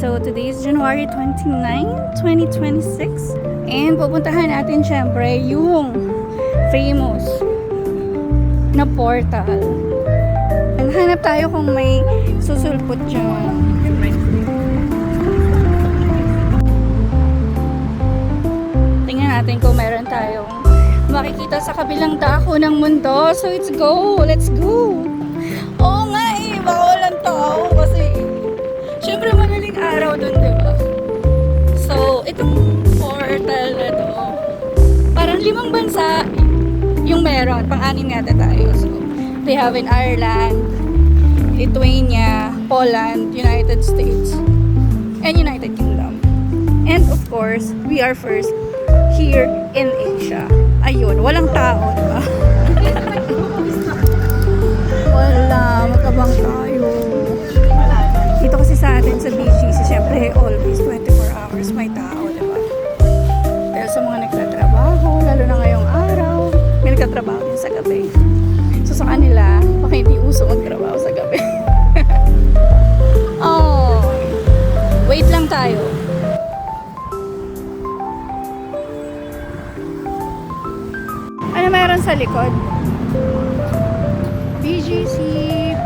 So, today is January 29, 2026. And pupuntahan natin syempre yung famous na portal. Hanap tayo kung may susulpot dyan. Tingnan natin kung meron tayong makikita sa kabilang dako ng mundo. So, let's go! Let's go! Oo nga eh, baka walang tao kasi syempre madaling araw dun, diba? So, itong portal na to, parang 5 bansa yung meron. Pang-anim yata tayo. So, they have in Ireland, Lithuania, Poland, United States, and United Kingdom. And of course, we are first here in Asia. Ayun, walang tao, diba? Wala, magkabang tayo. Dito kasi sa atin sa BGC, syempre always 24 hours may tao, diba? Dahil sa mga nagtatrabaho, lalo na ngayong araw, may nagtatrabaho din sa gabi. So sa kanila, baka hindi uso magtrabaho sa gabi. Oh, wait lang tayo. Ano meron sa likod? BGC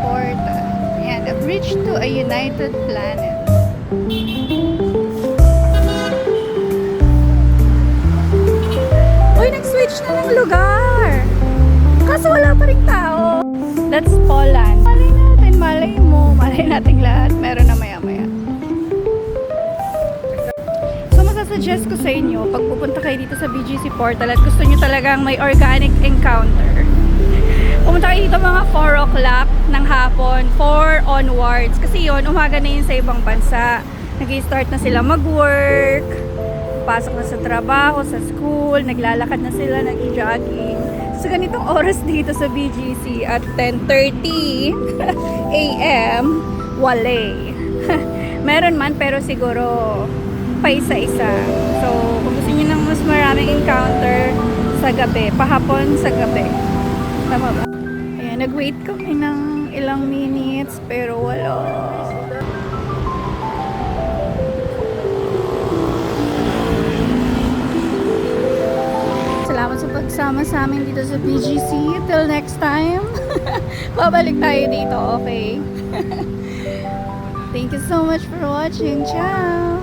Portal. Ayan, a bridge to a united planet. Uy, nag-switch na ng lugar! Kaso wala pa rin tao. That's Poland. Malay natin lahat. Meron na maya-maya. So, masasuggest ko sa inyo, pag pupunta kayo dito sa BGC Portal at gusto nyo talagang may organic encounter, pumunta kayo dito mga 4 o'clock ng hapon, 4 onwards. Kasi yun, umaga na yun sa ibang bansa. Nag-i-start na sila mag-work, pasok na sa trabaho, sa school, naglalakad na sila, nag-i-jogging. So, ganitong oras dito sa BGC at 10:30 a.m. wale. Meron man, pero siguro pa isa-isa. So, kung gusto nyo ng mas maraming encounter sa gabi, pahapon sa gabi. Tama ba? Ayan, nag-wait kami ng ilang minutes, pero wala. Salamat sa pagsama sa amin dito sa BGC. Till next time. Babalik tayo dito, okay? Thank you so much for watching. Ciao!